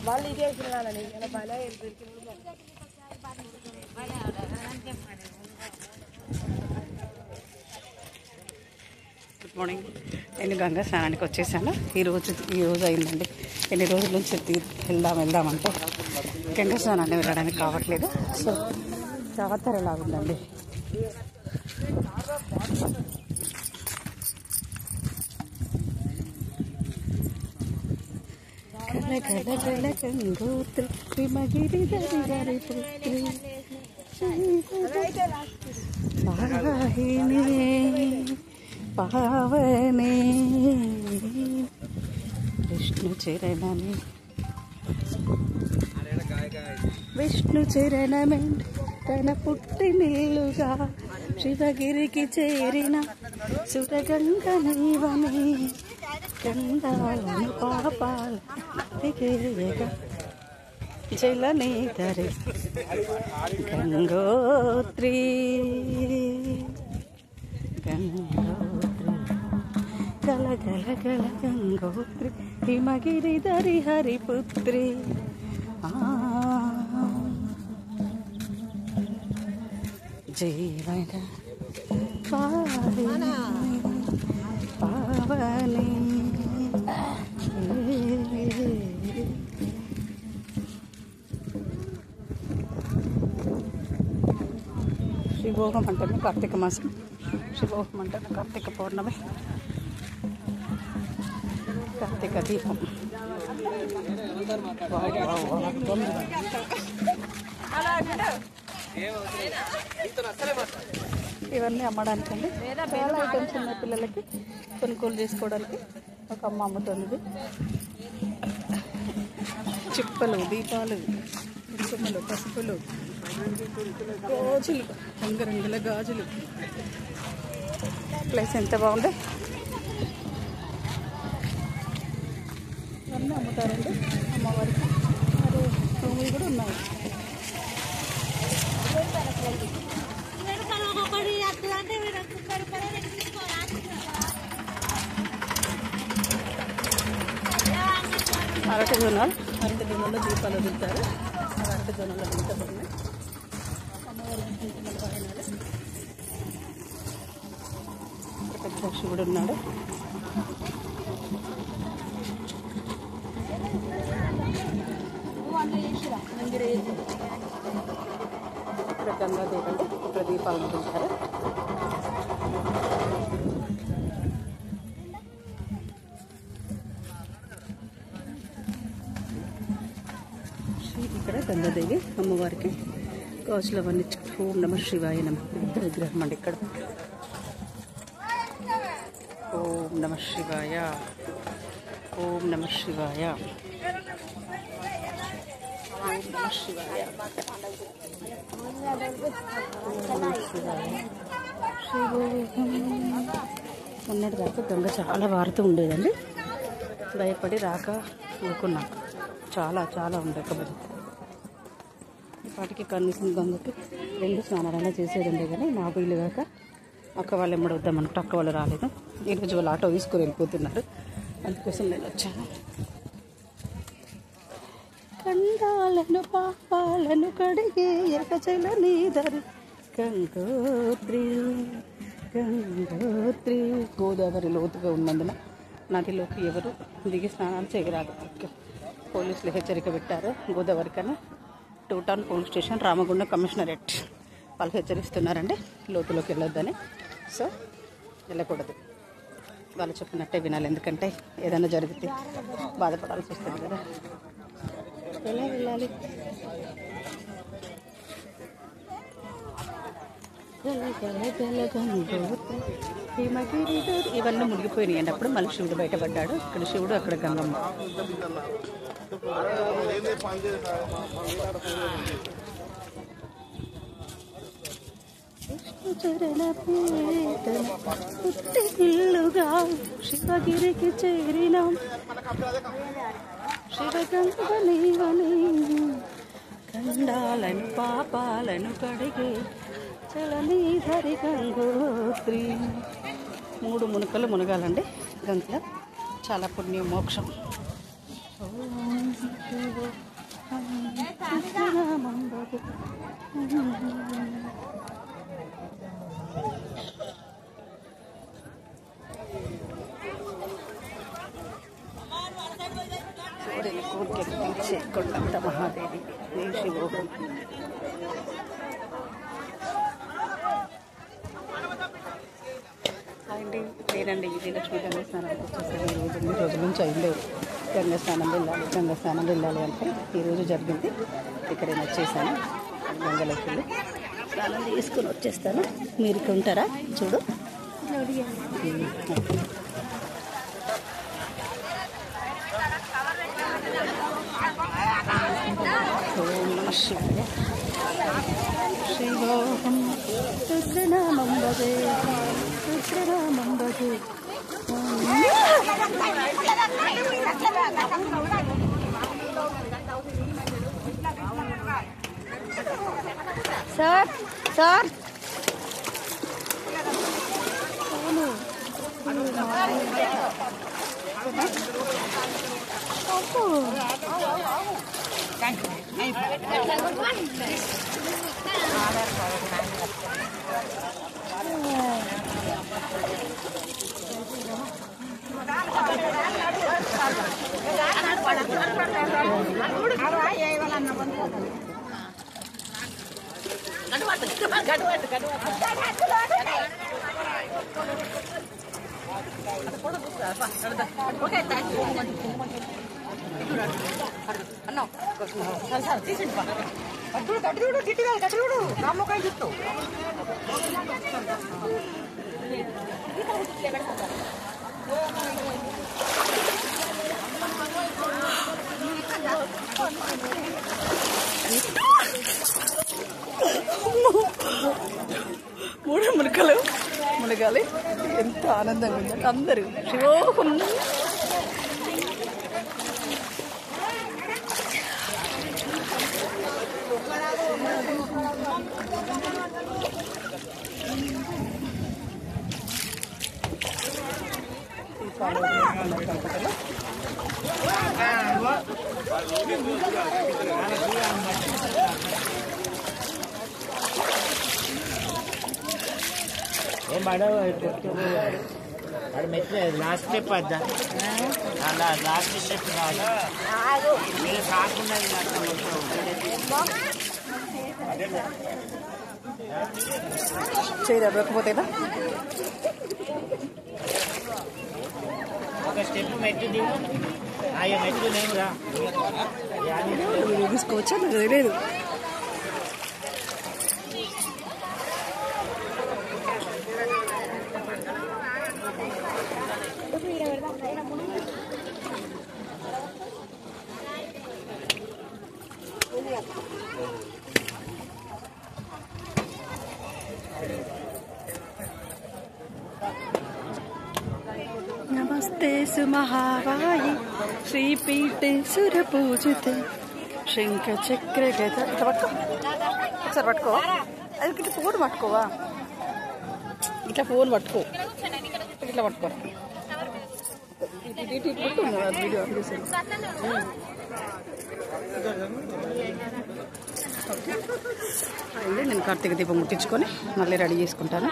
వాళ్ళు ఇదే పిల్లలని భలే గుడ్ మార్నింగ్. నేను గంగా స్నానానికి వచ్చేసాను. ఈరోజు అయిందండి. ఎన్ని రోజుల నుంచి వెళ్దామంటే గంగా స్నానాన్ని వెళ్ళడానికి కావట్లేదు. సో జాతర ఎలా ఉందండి. గంగోత్రి హిమగిరి దరి పుత్రి పావనే విష్ణు చరణమే తన పుట్టినిల్లుగా శివగిరికి చేరిన సురగంగ నీవనే గండాలను పాపాలు జలనేతరి గంగోత్రి గల గల గల గంగోత్రి హిమగిరి దరి హరిపుత్రి జీవన పావని శివోహం అంటారు కార్తీక మాసం. శివోహం అంటారు కార్తీక పౌర్ణమి, కార్తీక దీపం. ఇవన్నీ అమ్మడానికండి. చాలా ఐటమ్స్ ఉన్నాయి పిల్లలకి కొనుగోలు చేసుకోవడానికి. ఒక అమ్మ అమ్ముతుంది. చిప్పలు, దీపాలు, కుంకుమలు, పసుపులు, గాజులు, రంగురంగుల గాజులు. ప్లేస్ ఎంత బాగుంది. అన్నీ అమ్ముతారండి అమ్మవారికి. మరి భూములు కూడా ఉన్నాయి. అరటి జొన్నలో దీపాలు వదులుతారు. అరటి జొన్నలో దించబడినాయి. అమ్మవారికి కుంకుమల వాయనాలు. పెద్ద శివుడు ఉన్నాడు. ఇక్కడ గంగాదేవి అంటే ఇక్కడ దీపాలు వదులుతారు. ఇక్కడ గంగాదేవి అమ్మవారికి గాజులు అవన్నీ ఓం నమ శివాయ నమ. పెద్ద విగ్రహం అండి ఇక్కడ. ఓం నమ శివాయ, ఓం నమ శివాయ, ఓం నమ శివాయ, మొన్నటి దాకా గంగ చాలా వారుతూ ఉండేదండి. భయపడి రాక ఊరుకున్నాం. చాలా ఉండకపోతే వాటికి కనీసం గంగకి 2 స్నానాలైనా చేసేదండి. కానీ నాకు వీలు కాక అక్క వాళ్ళు ఎమ్మడి వద్దామంటే అక్క వాళ్ళు రాలేదు. ఈరోజు వాళ్ళు ఆటో తీసుకొని వెళ్ళిపోతున్నారు. అందుకోసం నేను వచ్చాను. కండాలను పాపాలను కడిగే ఎకచల నీదరి గంగోత్రి గంగోత్రి. గోదావరి లోతుగా ఉన్నందున నదిలోకి ఎవరు దిగి స్నానాలు చేయరాదు. పోలీసులు హెచ్చరిక పెట్టారు. గోదావరి కన్నా 2 town police station, Ramagundam commissionerate వాళ్ళు హెచ్చరిస్తున్నారండి లోతులోకి వెళ్ళొద్దని. సో వెళ్ళకూడదు. వాళ్ళు చెప్పినట్టే వినాలి. ఎందుకంటే ఏదైనా జరిగితే బాధపడాల్సి వస్తుంది కదా. ఎలా వెళ్ళాలి? ఇవన్నీ మునిగిపోయినాయి అండి. అప్పుడు మళ్ళీ శివుడు బయటపడ్డాడు. ఇక్కడ శివుడు, అక్కడ గంగమ్మ. పుట్టిల్లుగా శివగిరికి చేరినాం శివగంగ నీవని కండాలను పాపాలను కడిగే చలనీధరి గంగోత్రి. 3 మునకలు మునగాలండి గంగలో. చాలా పుణ్యం, మోక్షం. కొండంత మహాదేవి శివోహం. అండి లేదండి ఇది లక్ష్మీ గంగా స్నానానికి వచ్చేసరి ఈరోజు 2 రోజుల నుంచి అయ్యలేవు. గంగా స్నానం వెళ్ళాలి అంటే ఈరోజు జరిగింది. ఇక్కడే వచ్చేసాను. గంగలోకి వెళ్ళి స్నానం తీసుకుని వచ్చేస్తాను. మీరు ఇక్కడ ఉంటారా? చూడు శివోహం రుద్రనామం భజే రుద్రనామం భజే. సార్ సార్ మూడు మునగాలి. ఎంత ఆనందంగా ఉందంటే అందరూ శివోహం. లాస్ట్ స్టెప్ అద్దా అలా లాస్ట్ స్టెప్ కావాలా కాకుండా చేయకపోతేనా ఒక స్టెప్ మెట్టి దిగు. అయ్యో మెట్లు నేను రా తీసుకోవచ్చా? నాకు తెలియదు. नमस्ते सुमहावायि श्रीपीठे सुरपूजिते शंखचक्रगदा. ఇట్లా పట్టుకో, ఒకసారి పట్టుకో. అది ఇట్లా ఫోన్ పట్టుకోవా? ఇట్లా ఫోన్ పట్టుకో, ఇట్లా పట్టుకో. వీడియో నేను కార్తీక దీపం ముట్టించుకొని మళ్ళీ రెడీ చేసుకుంటాను.